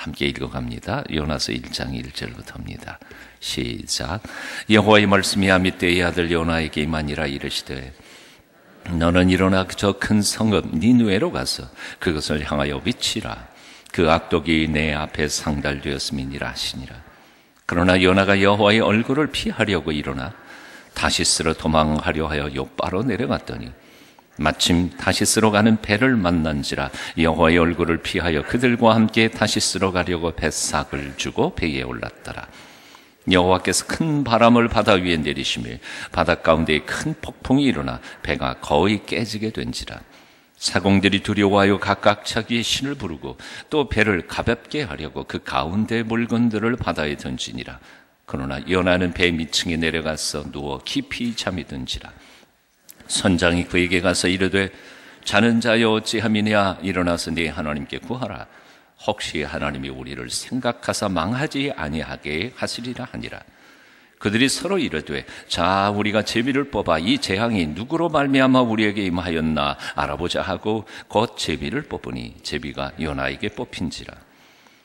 함께 읽어갑니다. 요나서 1장 1절부터입니다. 시작. 여호와의 말씀이 아미떼의 아들 요나에게 임하니라. 이르시되 너는 일어나 저 큰 성읍 니느웨로 가서 그것을 향하여 비치라. 그 악독이 내 앞에 상달되었음이니라 하시니라. 그러나 요나가 여호와의 얼굴을 피하려고 일어나 다시스로 도망하려 하여 욥바로 내려갔더니 마침 다시스로 가는 배를 만난지라. 여호와의 얼굴을 피하여 그들과 함께 다시스로 가려고 뱃삭을 주고 배에 올랐더라. 여호와께서 큰 바람을 바다 위에 내리시며 바다 가운데에 큰 폭풍이 일어나 배가 거의 깨지게 된지라. 사공들이 두려워하여 각각 자기의 신을 부르고 또 배를 가볍게 하려고 그 가운데 물건들을 바다에 던지니라. 그러나 요나는 배 밑층에 내려가서 누워 깊이 잠이 든지라. 선장이 그에게 가서 이르되 자는 자여 어찌함이냐. 일어나서 네 하나님께 구하라. 혹시 하나님이 우리를 생각하사 망하지 아니하게 하시리라 하니라. 그들이 서로 이르되 자 우리가 제비를 뽑아 이 재앙이 누구로 말미암아 우리에게 임하였나 알아보자 하고 곧 제비를 뽑으니 제비가 요나에게 뽑힌지라.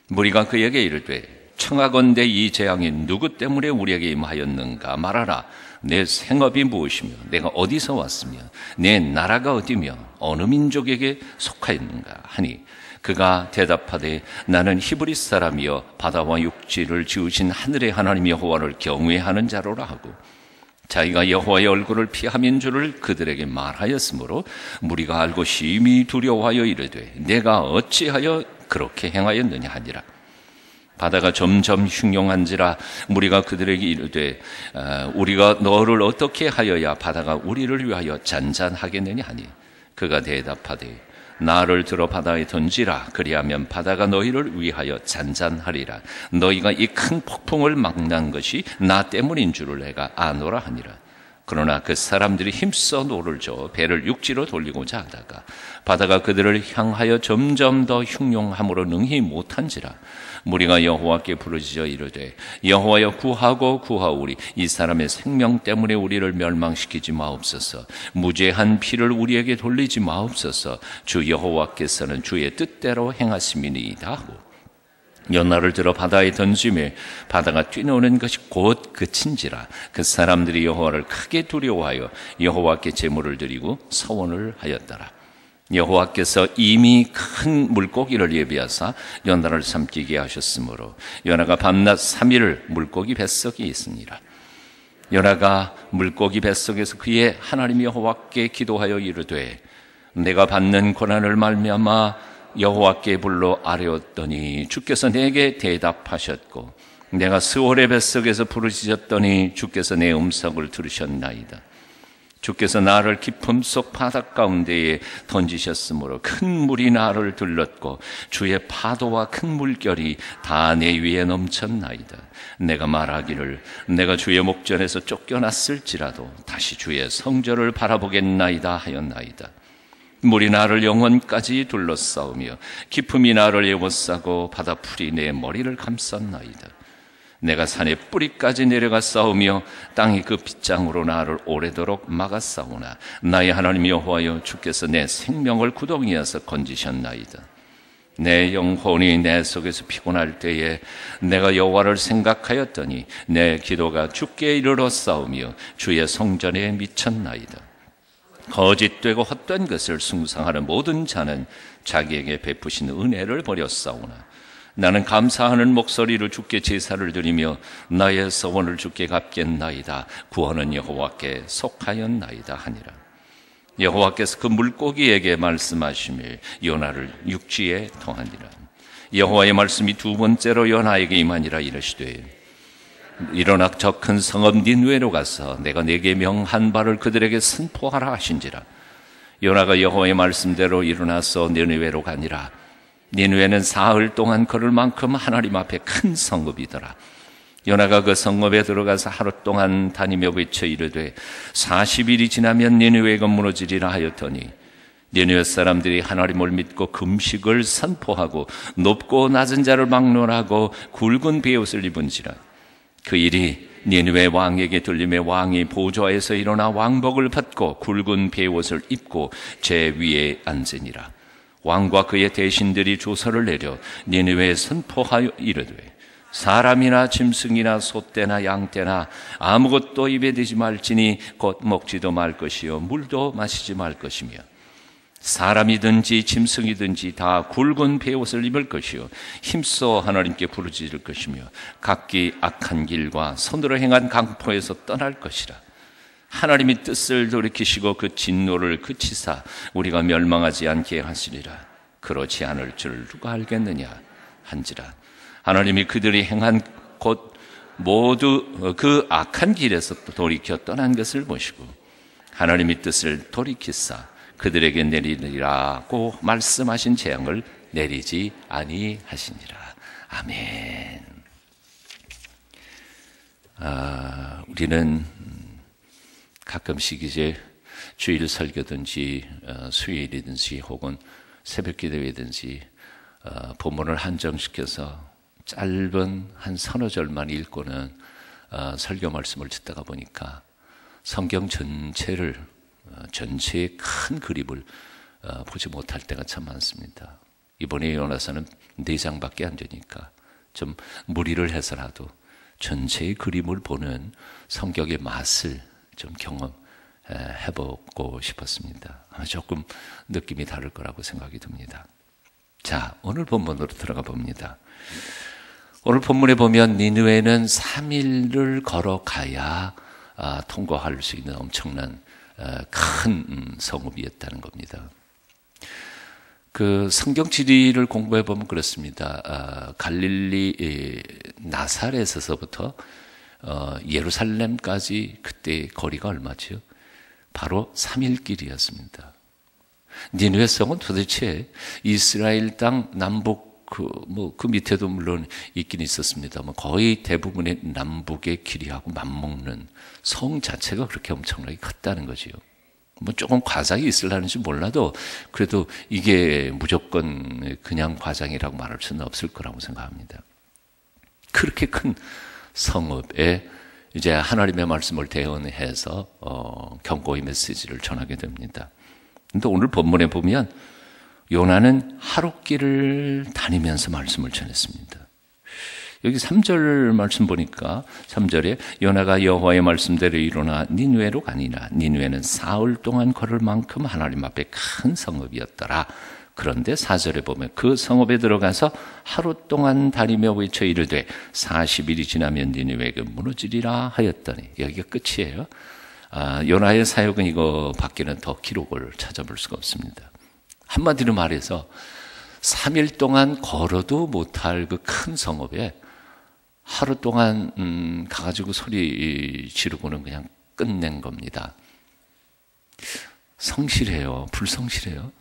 무리가 그에게 이르되 청하건대 이 재앙이 누구 때문에 우리에게 임하였는가 말하라. 내 생업이 무엇이며 내가 어디서 왔으며 내 나라가 어디며 어느 민족에게 속하였는가 하니 그가 대답하되 나는 히브리 사람이여 바다와 육지를 지으신 하늘의 하나님 여호와를 경외하는 자로라 하고 자기가 여호와의 얼굴을 피함인 줄을 그들에게 말하였으므로 무리가 알고 심히 두려워하여 이르되 내가 어찌하여 그렇게 행하였느냐 하니라. 바다가 점점 흉용한지라. 무리가 그들에게 이르되 우리가 너를 어떻게 하여야 바다가 우리를 위하여 잔잔하겠느냐 하니 그가 대답하되 나를 들어 바다에 던지라. 그리하면 바다가 너희를 위하여 잔잔하리라. 너희가 이 큰 폭풍을 막는 것이 나 때문인 줄을 내가 아노라 하니라. 그러나 그 사람들이 힘써 노를 저어 배를 육지로 돌리고자 하다가 바다가 그들을 향하여 점점 더 흉용함으로 능히 못한지라. 무리가 여호와께 부르짖어 이르되 여호와여 구하고 구하오리. 이 사람의 생명 때문에 우리를 멸망시키지 마옵소서. 무죄한 피를 우리에게 돌리지 마옵소서. 주 여호와께서는 주의 뜻대로 행하심이니이다 하고 요나를 들어 바다에 던지며 바다가 뛰노는 것이 곧 그친지라. 그 사람들이 여호와를 크게 두려워하여 여호와께 제물을 드리고 서원을 하였더라. 여호와께서 이미 큰 물고기를 예비하사 요나를 삼키게 하셨으므로 요나가 밤낮 3일 물고기 뱃속에 있으니라. 요나가 물고기 뱃속에서 그의 하나님 여호와께 기도하여 이르되 내가 받는 고난을 말미암아 여호와께 불러 아뢰었더니 주께서 내게 대답하셨고 내가 스올의 뱃속에서 부르짖었더니 주께서 내 음성을 들으셨나이다. 주께서 나를 깊음 속 바다 가운데에 던지셨으므로 큰 물이 나를 들렀고 주의 파도와 큰 물결이 다 내 위에 넘쳤나이다. 내가 말하기를 내가 주의 목전에서 쫓겨났을지라도 다시 주의 성전을 바라보겠나이다 하였나이다. 물이 나를 영원까지 둘러싸우며 깊음이 나를 에워싸고 바다풀이 내 머리를 감쌌나이다. 내가 산의 뿌리까지 내려가 싸우며 땅이 그 빗장으로 나를 오래도록 막았사오나 나의 하나님 여호와여 주께서 내 생명을 구덩이에서 건지셨나이다. 내 영혼이 내 속에서 피곤할 때에 내가 여호와를 생각하였더니 내 기도가 주께 이르러 싸우며 주의 성전에 미쳤나이다. 거짓되고 헛된 것을 숭상하는 모든 자는 자기에게 베푸신 은혜를 버렸사오나 나는 감사하는 목소리로 주께 제사를 드리며 나의 서원을 주께 갚겠나이다. 구원은 여호와께 속하였나이다 하니라. 여호와께서 그 물고기에게 말씀하시며 요나를 육지에 통하니라. 여호와의 말씀이 두 번째로 요나에게 임하니라. 이르시되 일어나 저 큰 성읍 니느웨로 가서 내가 네게 명한 바를 그들에게 선포하라 하신지라. 요나가 여호와의 말씀대로 일어나서 니느웨로 가니라. 니느웨는 사흘 동안 걸을 만큼 하나님 앞에 큰 성읍이더라. 요나가 그 성읍에 들어가서 하루 동안 다니며 외쳐 이르되 40일이 지나면 니느웨가 무너지리라 하였더니 니느웨 사람들이 하나님을 믿고 금식을 선포하고 높고 낮은 자를 막론하고 굵은 베옷을 입은지라. 그 일이 니느웨 왕에게 들림에 왕이 보좌에서 일어나 왕복을 받고 굵은 베옷을 입고 제 위에 앉으니라. 왕과 그의 대신들이 조서를 내려 니느웨에 선포하여 이르되 사람이나 짐승이나 소떼나 양떼나 아무것도 입에 대지 말지니 곧 먹지도 말 것이요 물도 마시지 말 것이며 사람이든지 짐승이든지 다 굵은 베옷을 입을 것이요 힘써 하나님께 부르짖을 것이며 각기 악한 길과 손으로 행한 강포에서 떠날 것이라. 하나님이 뜻을 돌이키시고 그 진노를 그치사 우리가 멸망하지 않게 하시리라. 그렇지 않을 줄 누가 알겠느냐 한지라. 하나님이 그들이 행한 곧 모두 그 악한 길에서 돌이켜 떠난 것을 보시고 하나님이 뜻을 돌이키사 그들에게 내리리라고 말씀하신 재앙을 내리지 아니하시니라. 아멘. 우리는 가끔씩 이제 주일 설교든지 수요일이든지 혹은 새벽 기도회든지 본문을 한정시켜서 짧은 한 서너 절만 읽고는 설교 말씀을 듣다가 보니까 성경 전체의 큰 그림을 보지 못할 때가 참 많습니다. 이번에 요나서는 4장밖에 안 되니까 좀 무리를 해서라도 전체의 그림을 보는 성경의 맛을 좀 경험해보고 싶었습니다. 조금 느낌이 다를 거라고 생각이 듭니다. 자, 오늘 본문으로 들어가 봅니다. 오늘 본문에 보면 니느웨는 3일을 걸어가야 통과할 수 있는 엄청난 큰 성읍이었다는 겁니다. 그 성경 지리를 공부해 보면 그렇습니다. 갈릴리 나사렛에서부터 예루살렘까지 그때 거리가 얼마죠? 바로 3일 길이었습니다. 니느웨 성은 도대체 이스라엘 땅 남북 그 밑에도 물론 있긴 있었습니다만 거의 대부분의 남북의 길이하고 맞먹는 성 자체가 그렇게 엄청나게 컸다는 거지요. 뭐 조금 과장이 있으려는지 몰라도 그래도 이게 무조건 그냥 과장이라고 말할 수는 없을 거라고 생각합니다. 그렇게 큰 성읍에 이제 하나님의 말씀을 대언해서 경고의 메시지를 전하게 됩니다. 근데 오늘 본문에 보면 요나는 하룻길을 다니면서 말씀을 전했습니다. 여기 3절 말씀 보니까 3절에 요나가 여호와의 말씀대로 일어나 니느웨로 가니라. 니느웨는 사흘 동안 걸을 만큼 하나님 앞에 큰 성읍이었더라. 그런데 4절에 보면 그 성읍에 들어가서 하루 동안 다니며 외쳐 이르되 40일이 지나면 니느웨가 무너지리라 하였더니 여기가 끝이에요. 요나의 사역은 이거 밖에는 더 기록을 찾아볼 수가 없습니다. 한마디로 말해서 3일 동안 걸어도 못할 그 큰 성읍에 하루 동안 가가지고 소리 지르고는 그냥 끝낸 겁니다. 성실해요? 불성실해요?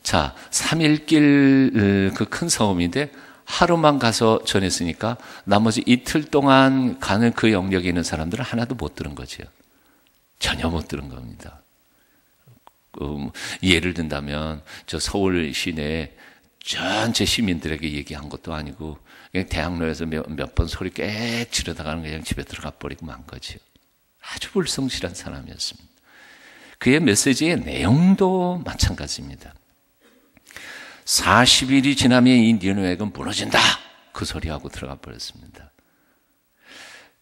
자, 3일길 그 큰 성읍인데 하루만 가서 전했으니까 나머지 이틀 동안 가는 그 영역에 있는 사람들은 하나도 못 들은 거죠. 전혀 못 들은 겁니다. 예를 든다면 저 서울 시내 전체 시민들에게 얘기한 것도 아니고 그냥 대학로에서 몇 번 소리 꽤 지르다가는 그냥 집에 들어가 버리고 만 거지요. 아주 불성실한 사람이었습니다. 그의 메시지의 내용도 마찬가지입니다. 40일이 지나면 이 니느웨가 무너진다. 그 소리하고 들어가 버렸습니다.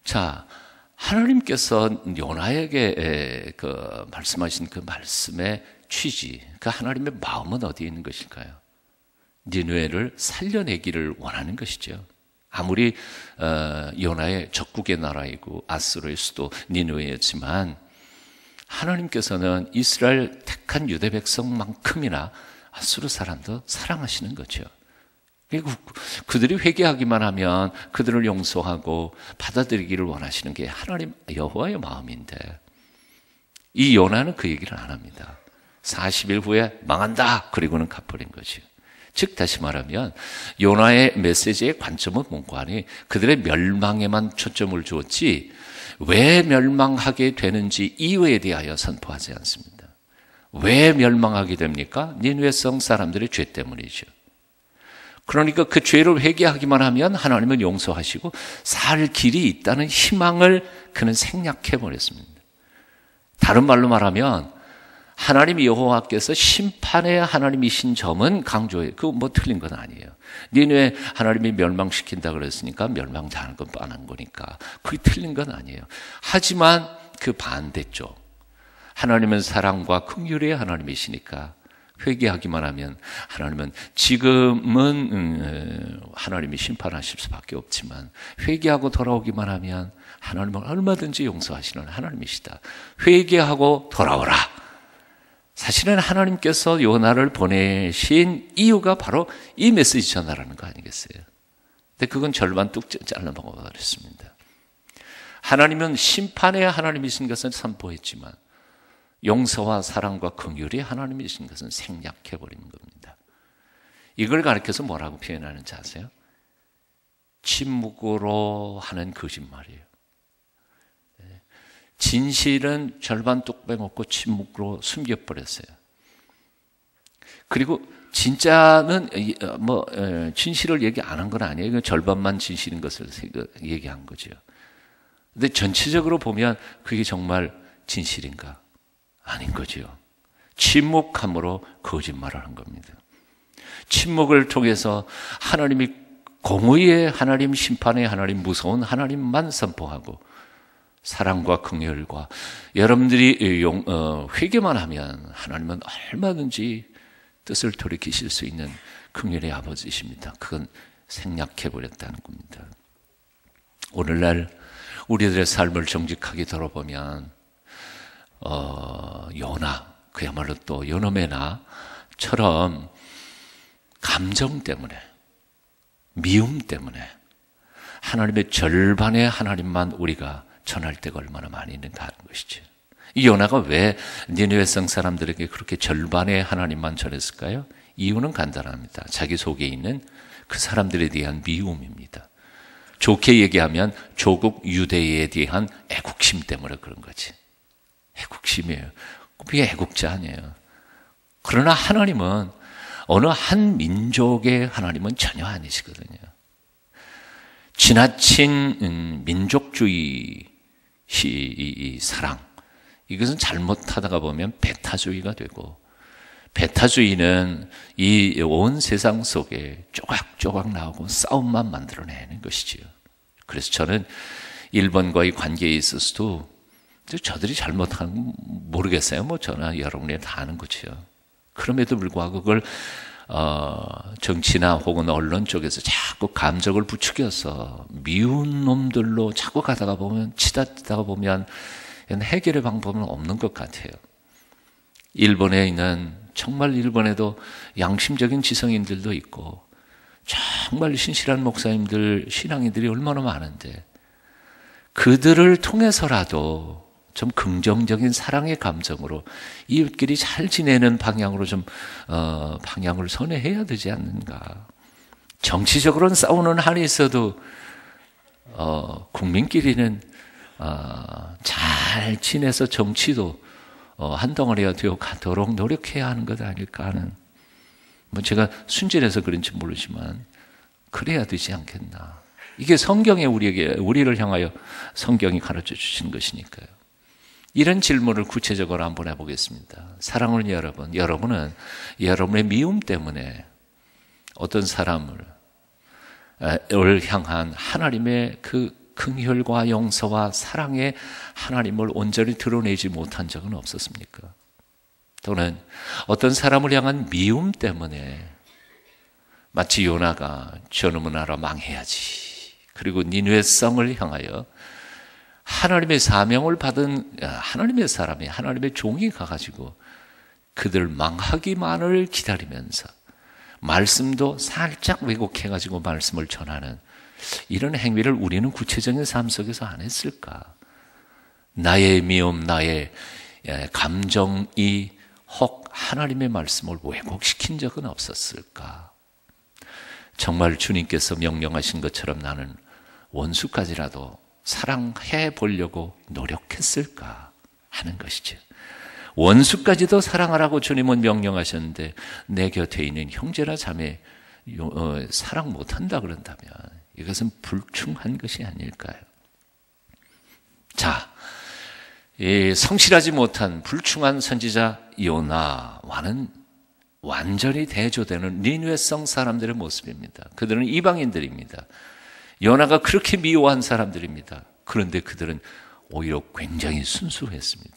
자, 하나님께서 요나에게 말씀하신 그 말씀의 취지, 그 하나님의 마음은 어디에 있는 것일까요? 니느웨를 살려내기를 원하는 것이죠. 아무리 요나의 적국의 나라이고 아수르의 수도 니느웨였지만 하나님께서는 이스라엘 택한 유대 백성만큼이나 아수르 사람도 사랑하시는 거죠. 그리고 그들이 회개하기만 하면 그들을 용서하고 받아들이기를 원하시는 게 하나님 여호와의 마음인데 이 요나는 그 얘기를 안 합니다. 40일 후에 망한다. 그리고는 갚아버린 거죠. 즉 다시 말하면 요나의 메시지의 관점은 뭔가니 그들의 멸망에만 초점을 주었지 왜 멸망하게 되는지 이유에 대하여 선포하지 않습니다. 왜 멸망하게 됩니까? 니느웨 성 사람들의 죄 때문이죠. 그러니까 그 죄를 회개하기만 하면 하나님은 용서하시고 살 길이 있다는 희망을 그는 생략해버렸습니다. 다른 말로 말하면 하나님 여호와께서 심판의 하나님이신 점은 강조해요. 그거 뭐 틀린 건 아니에요. 니네 하나님이 멸망시킨다 그랬으니까 멸망당하는 건 뻔한 거니까 그게 틀린 건 아니에요. 하지만 그 반대쪽, 하나님은 사랑과 긍휼의 하나님이시니까 회개하기만 하면 하나님은 지금은 하나님이 심판하실 수밖에 없지만 회개하고 돌아오기만 하면 하나님은 얼마든지 용서하시는 하나님이시다. 회개하고 돌아오라. 사실은 하나님께서 요나를 보내신 이유가 바로 이 메시지 전하라는 거 아니겠어요? 근데 그건 절반 뚝 잘라 먹어버렸습니다. 하나님은 심판의 하나님이신 것은 선포했지만 용서와 사랑과 긍휼이 하나님이신 것은 생략해버리는 겁니다. 이걸 가르쳐서 뭐라고 표현하는지 아세요? 침묵으로 하는 거짓말이에요. 진실은 절반 뚝 빼먹고 침묵으로 숨겨버렸어요. 그리고 진짜는 진실을 얘기 안 한 건 아니에요. 절반만 진실인 것을 얘기한 거죠. 근데 전체적으로 보면 그게 정말 진실인가? 아닌 거죠. 침묵함으로 거짓말을 한 겁니다. 침묵을 통해서 하나님이 공의의 하나님, 심판의 하나님, 무서운 하나님만 선포하고 사랑과 긍휼과 여러분들이 회개만 하면 하나님은 얼마든지 뜻을 돌이키실 수 있는 긍휼의 아버지십니다. 그건 생략해버렸다는 겁니다. 오늘날 우리들의 삶을 정직하게 돌아보면 요나, 그야말로 또 요놈의 나처럼 감정 때문에, 미움 때문에 하나님의 절반의 하나님만 우리가 전할 때가 얼마나 많이 있는가 하는 것이죠. 이 요나가 왜 니느웨 성 사람들에게 그렇게 절반의 하나님만 전했을까요? 이유는 간단합니다. 자기 속에 있는 그 사람들에 대한 미움입니다. 좋게 얘기하면 조국 유대에 대한 애국심 때문에 그런 거지. 애국심이에요. 그게 애국자 아니에요. 그러나 하나님은 어느 한 민족의 하나님은 전혀 아니시거든요. 지나친 민족주의 사랑, 이것은 잘못하다가 보면 배타주의가 되고, 배타주의는 이 온 세상 속에 조각조각 나오고 싸움만 만들어내는 것이지요. 그래서 저는 일본과의 관계에 있어서도 저들이 잘못하는 건 모르겠어요. 뭐 저나 여러분이 다 아는 거죠. 그럼에도 불구하고 그걸 정치나 혹은 언론 쪽에서 자꾸 감정을 부추겨서 미운 놈들로 자꾸 가다가 보면, 치닫다가 보면 해결의 방법은 없는 것 같아요. 일본에 있는, 정말 일본에도 양심적인 지성인들도 있고 정말 신실한 목사님들, 신앙인들이 얼마나 많은데 그들을 통해서라도 좀 긍정적인 사랑의 감정으로 이웃끼리 잘 지내는 방향으로 좀 방향을 선회해야 되지 않는가. 정치적으로는 싸우는 한이 있어도 국민끼리는 잘 지내서 정치도 한 덩어리가 되어 가도록 노력해야 하는 것 아닐까 하는, 뭐 제가 순진해서 그런지 모르지만 그래야 되지 않겠나. 이게 성경에 우리를 향하여 성경이 가르쳐 주신 것이니까요. 이런 질문을 구체적으로 한번 해보겠습니다. 사랑하는 여러분은 여러분의 미움 때문에 어떤 사람을 향한 하나님의 그 긍휼과 용서와 사랑의 하나님을 온전히 드러내지 못한 적은 없었습니까? 또는 어떤 사람을 향한 미움 때문에 마치 요나가 저놈의 나라 망해야지, 그리고 니느웨 성을 향하여 하나님의 사명을 받은 하나님의 사람이, 하나님의 종이 가가지고 그들 망하기만을 기다리면서 말씀도 살짝 왜곡해가지고 말씀을 전하는 이런 행위를 우리는 구체적인 삶 속에서 안 했을까? 나의 미움, 나의 감정이 혹 하나님의 말씀을 왜곡시킨 적은 없었을까? 정말 주님께서 명령하신 것처럼 나는 원수까지라도 사랑해 보려고 노력했을까 하는 것이죠. 원수까지도 사랑하라고 주님은 명령하셨는데 내 곁에 있는 형제나 자매 사랑 못한다 그런다면 이것은 불충한 것이 아닐까요? 자, 성실하지 못한 불충한 선지자 요나와는 완전히 대조되는 니느웨성 사람들의 모습입니다. 그들은 이방인들입니다. 요나가 그렇게 미워한 사람들입니다. 그런데 그들은 오히려 굉장히 순수했습니다.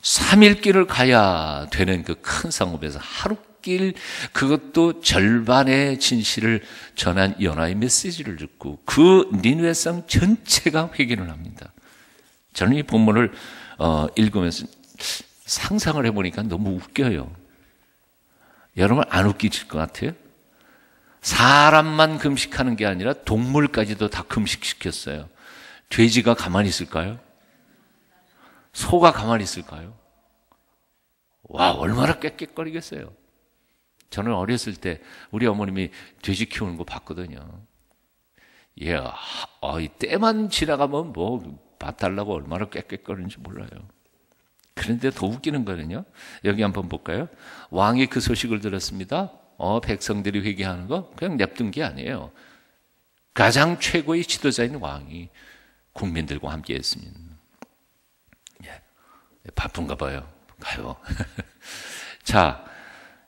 3일 길을 가야 되는 그 큰 상업에서 하루 길, 그것도 절반의 진실을 전한 요나의 메시지를 듣고 그 니느웨성 전체가 회개를 합니다. 저는 이 본문을 읽으면서 상상을 해보니까 너무 웃겨요. 여러분 안 웃기실 것 같아요? 사람만 금식하는 게 아니라 동물까지도 다 금식시켰어요. 돼지가 가만히 있을까요? 소가 가만히 있을까요? 와, 얼마나 꾀꾀거리겠어요. 저는 어렸을 때 우리 어머님이 돼지 키우는 거 봤거든요. 예, 이 때만 지나가면 뭐 밥 달라고 얼마나 꾀꾀거리는지 몰라요. 그런데 더 웃기는 거는요. 여기 한번 볼까요? 왕이 그 소식을 들었습니다. 백성들이 회개하는 거 그냥 냅둔 게 아니에요. 가장 최고의 지도자인 왕이 국민들과 함께 했습니다. 예, 바쁜가 봐요. 가요. 자,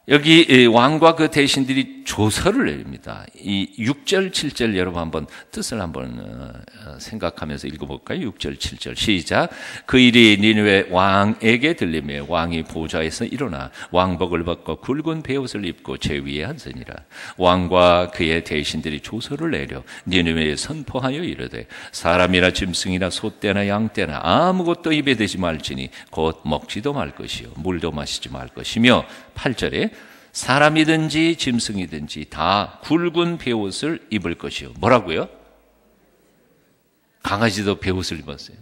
여기 왕과 그 대신들이 조서를 내립니다. 이 6절, 7절 여러분 한번 뜻을 한번 생각하면서 읽어볼까요? 6절, 7절 시작. 그 일이 니느웨 왕에게 들리며 왕이 보좌에서 일어나 왕복을 벗고 굵은 베옷을 입고 제 위에 앉으니라. 왕과 그의 대신들이 조서를 내려 니느웨에 선포하여 이르되 사람이나 짐승이나 소떼나 양떼나 아무것도 입에 대지 말지니 곧 먹지도 말 것이요 물도 마시지 말 것이며 8절에 사람이든지 짐승이든지 다 굵은 베옷을 입을 것이요. 뭐라고요? 강아지도 베옷을 입었어요.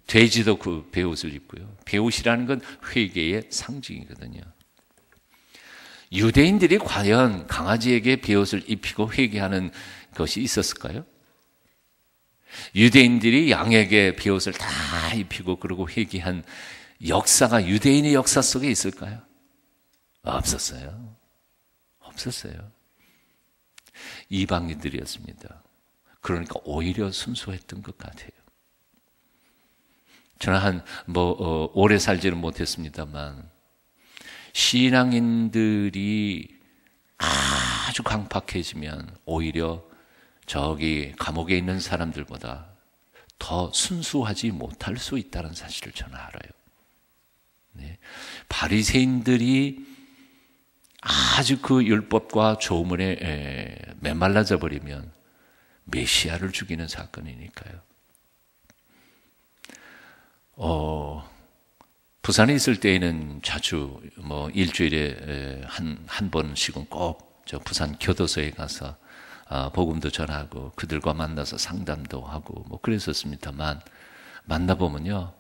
돼지도 그 베옷을 입고요. 베옷이라는 건 회개의 상징이거든요. 유대인들이 과연 강아지에게 베옷을 입히고 회개하는 것이 있었을까요? 유대인들이 양에게 베옷을 다 입히고 그러고 회개한 역사가 유대인의 역사 속에 있을까요? 없었어요. 없었어요. 이방인들이었습니다. 그러니까 오히려 순수했던 것 같아요. 저는 오래 살지는 못했습니다만, 신앙인들이 아주 강팍해지면 오히려 저기 감옥에 있는 사람들보다 더 순수하지 못할 수 있다는 사실을 저는 알아요. 네. 바리새인들이 아주 그 율법과 조문에 메말라져 버리면 메시아를 죽이는 사건이니까요. 부산에 있을 때에는 자주 일주일에 한 번씩은 꼭 저 부산 교도소에 가서 복음도 전하고 그들과 만나서 상담도 하고 그랬었습니다만, 만나보면요,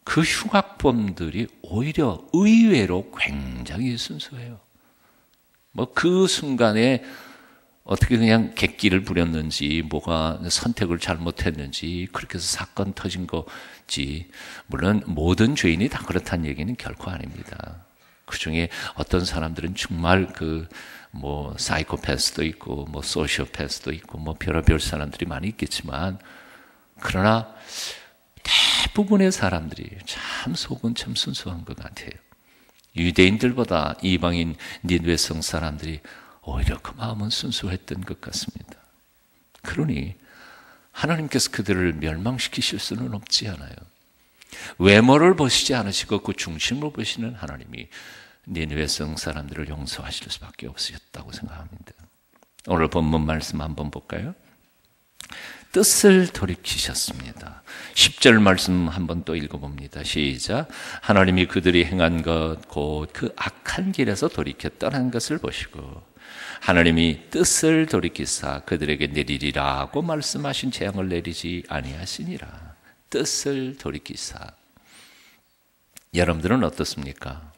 그 흉악범들이 오히려 의외로 굉장히 순수해요. 그 순간에 어떻게 그냥 객기를 부렸는지, 뭐가 선택을 잘못했는지, 그렇게 해서 사건 터진 거지. 물론 모든 죄인이 다 그렇다는 얘기는 결코 아닙니다. 그 중에 어떤 사람들은 정말 사이코패스도 있고, 소시오패스도 있고, 별의별 사람들이 많이 있겠지만, 그러나 대부분의 사람들이 참 속은 참 순수한 것 같아요. 유대인들보다 이방인 니느웨성 사람들이 오히려 그 마음은 순수했던 것 같습니다. 그러니 하나님께서 그들을 멸망시키실 수는 없지 않아요. 외모를 보시지 않으시고 그 중심을 보시는 하나님이 니느웨성 사람들을 용서하실 수밖에 없었다고 생각합니다. 오늘 본문 말씀 한번 볼까요? 뜻을 돌이키셨습니다. 10절 말씀 한번 또 읽어봅니다. 시작. 하나님이 그들이 행한 것 곧 그 악한 길에서 돌이켜 떠난 것을 보시고 하나님이 뜻을 돌이키사 그들에게 내리리라고 말씀하신 재앙을 내리지 아니하시니라. 뜻을 돌이키사. 여러분들은 어떻습니까?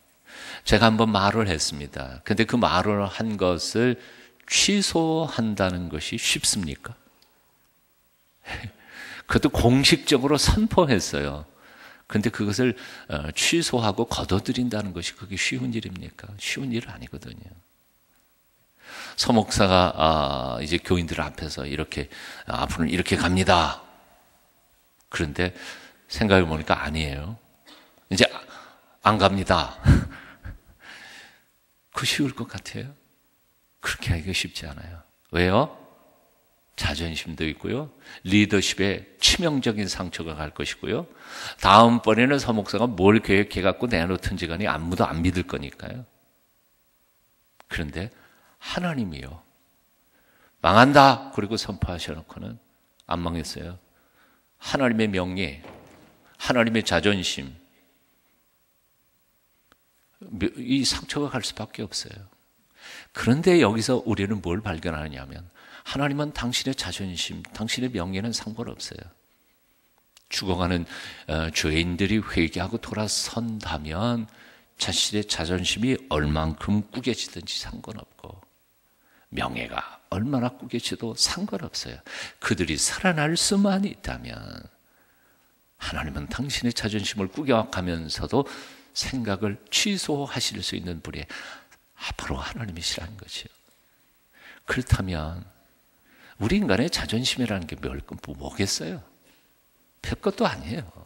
제가 한번 말을 했습니다. 근데 그 말을 한 것을 취소한다는 것이 쉽습니까? 그것도 공식적으로 선포했어요. 근데 그것을 취소하고 거둬들인다는 것이 그게 쉬운 일입니까? 쉬운 일 아니거든요. 서목사가 이제 교인들 앞에서 이렇게 앞으로는 이렇게 갑니다. 그런데 생각해보니까 아니에요. 이제 안 갑니다. 그 쉬울 것 같아요? 그렇게 하기가 쉽지 않아요. 왜요? 자존심도 있고요. 리더십에 치명적인 상처가 갈 것이고요. 다음번에는 서목사가 뭘 계획해갖고 내놓든지 간에 아무도 안 믿을 거니까요. 그런데 하나님이요. 망한다. 그리고 선포하셔놓고는 안 망했어요. 하나님의 명예, 하나님의 자존심, 이 상처가 갈 수밖에 없어요. 그런데 여기서 우리는 뭘 발견하냐면 하나님은 당신의 자존심, 당신의 명예는 상관없어요. 죽어가는 죄인들이 회개하고 돌아선다면 자신의 자존심이 얼만큼 꾸겨지든지 상관없고 명예가 얼마나 꾸겨져도 상관없어요. 그들이 살아날 수만 있다면 하나님은 당신의 자존심을 꾸겨가면서도 생각을 취소하실 수 있는 분이 앞으로 하나님이시라는 거죠. 그렇다면 우리 인간의 자존심이라는 게 뭐겠어요? 별것도 아니에요.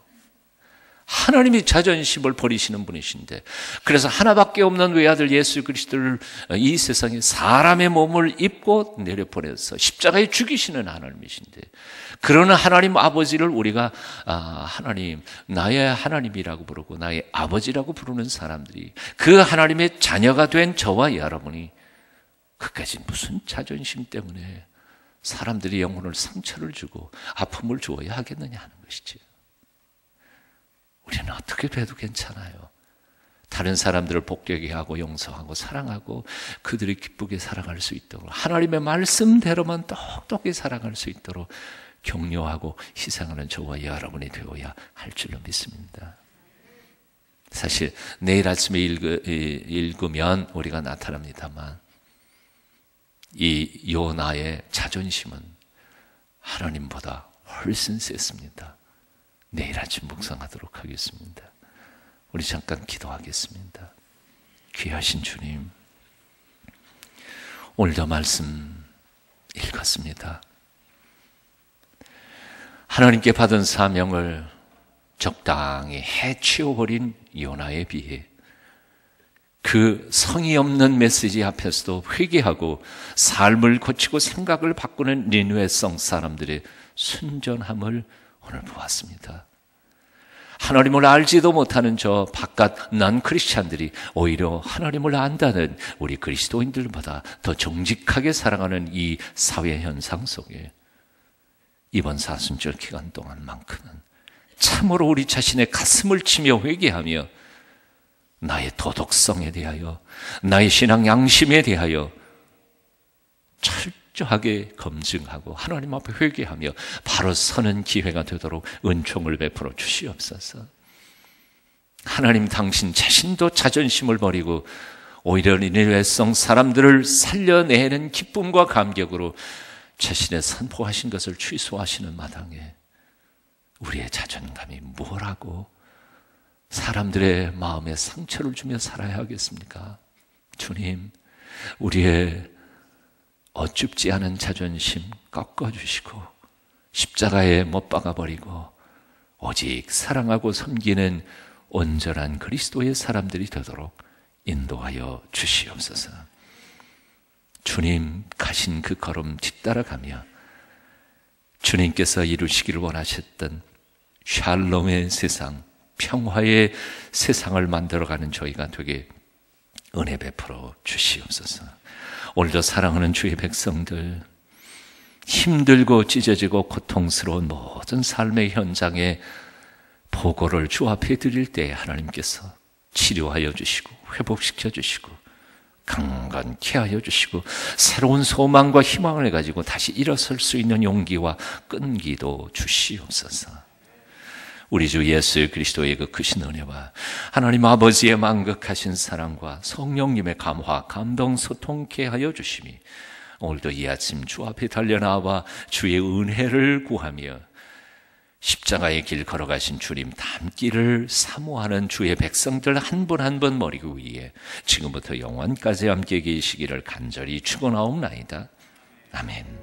하나님이 자존심을 버리시는 분이신데, 그래서 하나밖에 없는 외아들 예수 그리스도를 이 세상에 사람의 몸을 입고 내려보내서 십자가에 죽이시는 하나님이신데, 그러나 하나님 아버지를 우리가 하나님, 나의 하나님이라고 부르고 나의 아버지라고 부르는 사람들이 그 하나님의 자녀가 된 저와 여러분이 그까지 무슨 자존심 때문에 사람들이 영혼을 상처를 주고 아픔을 주어야 하겠느냐 하는 것이죠. 우리는 어떻게 돼도 괜찮아요. 다른 사람들을 복되게 하고 용서하고 사랑하고 그들이 기쁘게 살아갈 수 있도록 하나님의 말씀대로만 똑똑히 살아갈 수 있도록 격려하고 희생하는 저와 여러분이 되어야 할 줄로 믿습니다. 사실 내일 아침에 읽으면 우리가 나타납니다만 이 요나의 자존심은 하나님보다 훨씬 셌습니다. 내일 아침 묵상하도록 하겠습니다. 우리 잠깐 기도하겠습니다. 귀하신 주님, 오늘도 말씀 읽었습니다. 하나님께 받은 사명을 적당히 해치워버린 요나에 비해 그 성의 없는 메시지 앞에서도 회개하고 삶을 고치고 생각을 바꾸는 니느웨성 사람들의 순전함을 오늘 보았습니다. 하나님을 알지도 못하는 저 바깥 난 크리스찬들이 오히려 하나님을 안다는 우리 그리스도인들보다 더 정직하게 살아가는 이 사회 현상 속에 이번 사순절 기간 동안만큼은 참으로 우리 자신의 가슴을 치며 회개하며 나의 도덕성에 대하여 나의 신앙 양심에 대하여 철저하게 검증하고 하나님 앞에 회개하며 바로 서는 기회가 되도록 은총을 베풀어 주시옵소서. 하나님 당신 자신도 자존심을 버리고 오히려 니느웨성 사람들을 살려내는 기쁨과 감격으로 자신의 선포하신 것을 취소하시는 마당에 우리의 자존감이 뭐라고 사람들의 마음에 상처를 주며 살아야 하겠습니까? 주님, 우리의 어줍지 않은 자존심 꺾어주시고 십자가에 못 박아버리고 오직 사랑하고 섬기는 온전한 그리스도의 사람들이 되도록 인도하여 주시옵소서. 주님 가신 그 걸음 뒤따라가며 주님께서 이루시기를 원하셨던 샬롬의 세상, 평화의 세상을 만들어가는 저희가 되게 은혜 베풀어 주시옵소서. 오늘도 사랑하는 주의 백성들, 힘들고 찢어지고 고통스러운 모든 삶의 현장에 보고를 주 앞에 드릴 때 하나님께서 치료하여 주시고 회복시켜 주시고 강건케 하여 주시고 새로운 소망과 희망을 가지고 다시 일어설 수 있는 용기와 끈기도 주시옵소서. 우리 주 예수 그리스도의 그 크신 은혜와 하나님 아버지의 만극하신 사랑과 성령님의 감화, 감동, 소통케 하여 주심이 오늘도 이 아침 주 앞에 달려나와 주의 은혜를 구하며 십자가의 길 걸어가신 주님 닮기를 사모하는 주의 백성들 한 분 한 분 머리 위에 지금부터 영원까지 함께 계시기를 간절히 축원하옵나이다. 아멘.